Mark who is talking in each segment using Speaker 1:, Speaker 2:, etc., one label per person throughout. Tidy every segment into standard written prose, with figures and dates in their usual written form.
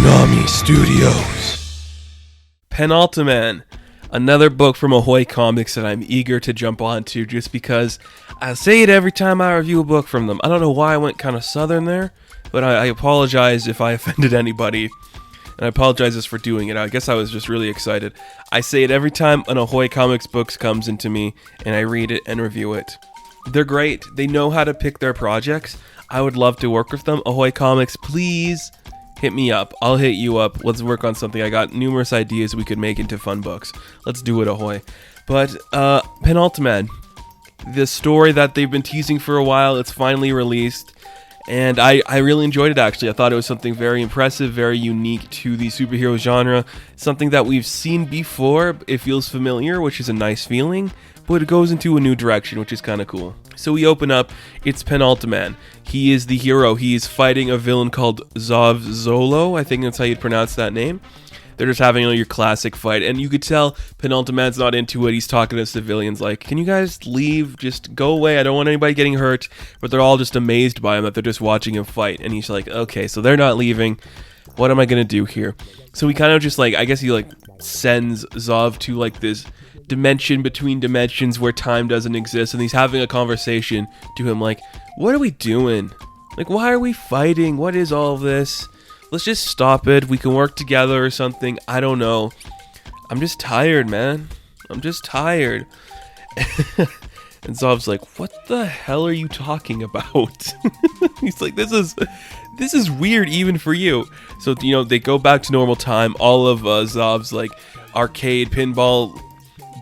Speaker 1: Konami Studios. Penultiman, another book from Ahoy Comics that I'm eager to jump onto just because I say it every time I review a book from them. I don't know why I went kind of southern there, but I apologize if I offended anybody, and I apologize just for doing it. I guess I was just really excited. I say it every time an Ahoy Comics book comes into me, and I read it and review it. They're great. They know how to pick their projects. I would love to work with them. Ahoy Comics, please hit me up. I'll hit you up. Let's work on something. I got numerous ideas we could make into fun books. Let's do it, Ahoy. But Penultiman, the story that they've been teasing for a while, it's finally released. And I really enjoyed it, actually. I thought it was something very impressive, very unique to the superhero genre. Something that we've seen before. It feels familiar, which is a nice feeling. But it goes into a new direction, which is kind of cool. So we open up, it's Penultiman. He is the hero. He is fighting a villain called Zov Zolo. I think that's how you'd pronounce that name. They're just having your classic fight. And you could tell Penultiman's not into it. He's talking to civilians like, can you guys leave? Just go away. I don't want anybody getting hurt. But they're all just amazed by him that they're just watching him fight. And he's like, okay, so they're not leaving. What am I going to do here? So he kind of just I guess he sends Zov to this dimension between dimensions where time doesn't exist, and he's having a conversation to him what are we doing? Why are we fighting? What is all of this? Let's just stop it. We can work together or something. I don't know. I'm just tired, man. I'm just tired. And Zov's like, what the hell are you talking about? He's like, this is weird even for you. So, they go back to normal time. All of Zov's arcade pinball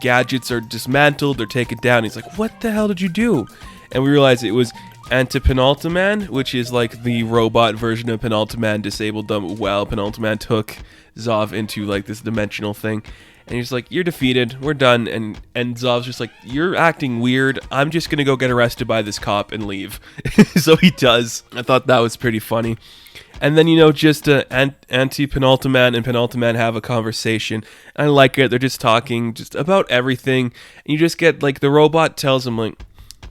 Speaker 1: gadgets are dismantled, they're taken down. He's like, what the hell did you do? And we realize it was Penultiman, which is the robot version of Penultiman, disabled them while Penultiman took Zov into this dimensional thing. And he's like, you're defeated, we're done. And Zov's just like, you're acting weird, I'm just gonna go get arrested by this cop and leave. So he does. I thought that was pretty funny. And then, just anti-Penultiman and Penultiman have a conversation. And I like it. They're just talking just about everything. And you just get, the robot tells him,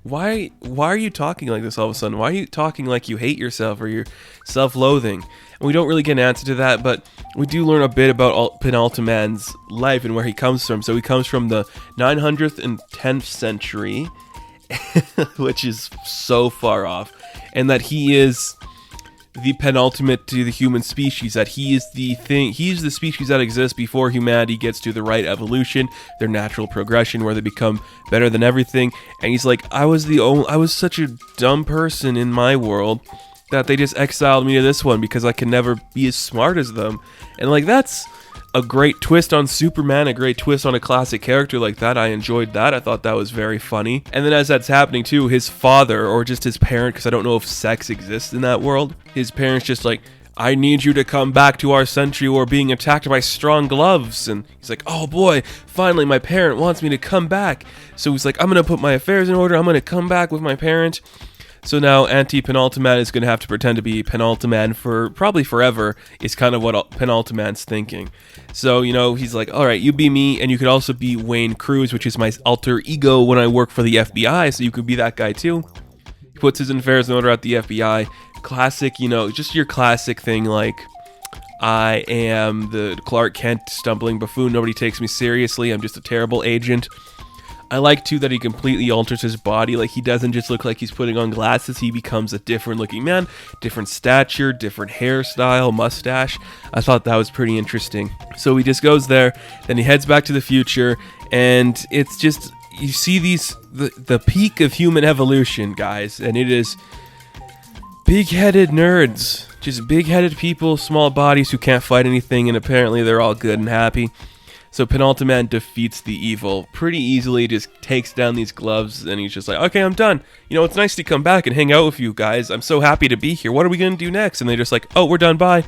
Speaker 1: why are you talking like this all of a sudden? Why are you talking like you hate yourself or you're self-loathing? And we don't really get an answer to that, but we do learn a bit about Penultiman's life and where he comes from. So he comes from the 910th century, which is so far off. And that he is the penultimate to the human species, that he's the species that exists before humanity gets to the right evolution, their natural progression where they become better than everything. And he's like, I was such a dumb person in my world that they just exiled me to this one because I can never be as smart as them. And that's a great twist on Superman, a great twist on a classic character like that. I enjoyed that. I thought that was very funny. And then as that's happening too, his father, or just his parent, because I don't know if sex exists in that world, his parents just I need you to come back to our century. We're being attacked by strong gloves. And he's like, oh boy, finally my parent wants me to come back. So he's like, I'm going to put my affairs in order. I'm going to come back with my parent. So now Penultiman is going to have to pretend to be Penultiman for probably forever, is kind of what Penultiman's thinking. So, he's like, all right, you be me, and you could also be Wayne Cruz, which is my alter ego when I work for the FBI, so you could be that guy too. He puts his affairs in order at the FBI. Classic, just your classic thing, I am the Clark Kent stumbling buffoon, nobody takes me seriously, I'm just a terrible agent. I like, too, that he completely alters his body. He doesn't just look like he's putting on glasses. He becomes a different looking man, different stature, different hairstyle, mustache. I thought that was pretty interesting. So he just goes there, then he heads back to the future, and it's just, you see the peak of human evolution, guys, and it is big-headed nerds. Just big-headed people, small bodies who can't fight anything, and apparently they're all good and happy. So Penultiman defeats the evil pretty easily, just takes down these gloves, and he's just like, okay, I'm done. It's nice to come back and hang out with you guys. I'm so happy to be here. What are we going to do next? And they're just like, oh, we're done, bye.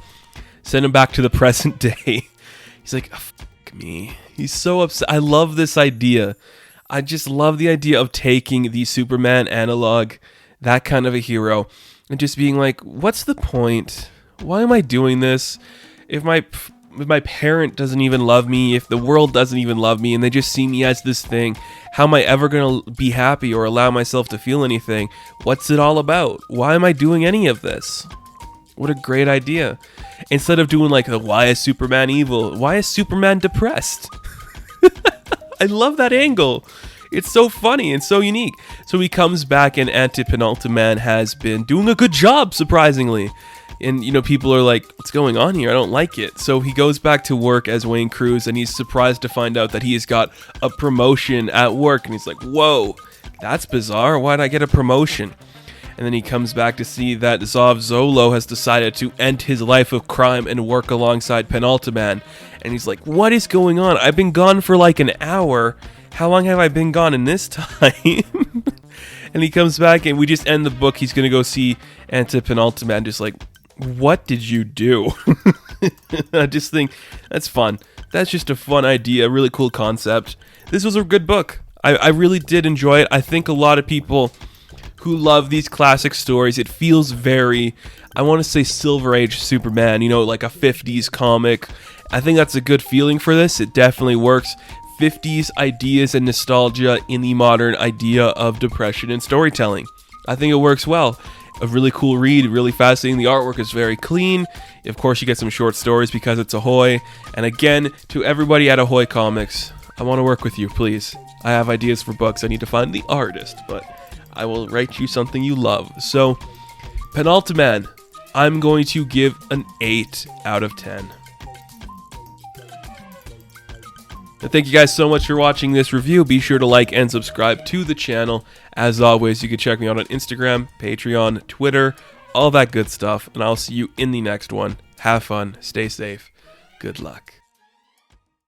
Speaker 1: Send him back to the present day. He's like, oh, fuck me. He's so upset. I love this idea. I just love the idea of taking the Superman analog, that kind of a hero, and just being like, what's the point? Why am I doing this? If my parent doesn't even love me, if the world doesn't even love me, and they just see me as this thing, how am I ever going to be happy or allow myself to feel anything? What's it all about? Why am I doing any of this? What a great idea. Instead of doing like the why is Superman evil, why is Superman depressed? I love that angle. It's so funny and so unique. So he comes back and Penultiman has been doing a good job, surprisingly. And, you know, people are like, what's going on here? I don't like it. So he goes back to work as Wayne Cruz and he's surprised to find out that he has got a promotion at work. And he's like, whoa, that's bizarre. Why'd I get a promotion? And then he comes back to see that Zav Zolo has decided to end his life of crime and work alongside Penultiman. And he's like, what is going on? I've been gone for like an hour. How long have I been gone in this time? And he comes back and we just end the book. He's going to go see Penultiman, just like, what did you do? I just think that's fun. That's just a fun idea, a really cool concept. This was a good book. I really did enjoy it. I think a lot of people who love these classic stories, it feels very, I want to say Silver Age Superman, you know, like a 50s comic. I think that's a good feeling for this. It definitely works. 50s ideas and nostalgia in the modern idea of depression and storytelling. I think it works well. A really cool read, really fascinating. The artwork is very clean. Of course, you get some short stories because it's Ahoy. And again, to everybody at Ahoy Comics, I want to work with you, please. I have ideas for books. I need to find the artist, but I will write you something you love. So, Penultiman, I'm going to give an 8 out of 10. And thank you guys so much for watching this review. Be sure to like and subscribe to the channel. As always, you can check me out on Instagram, Patreon, Twitter, all that good stuff. And I'll see you in the next one. Have fun, stay safe, good luck.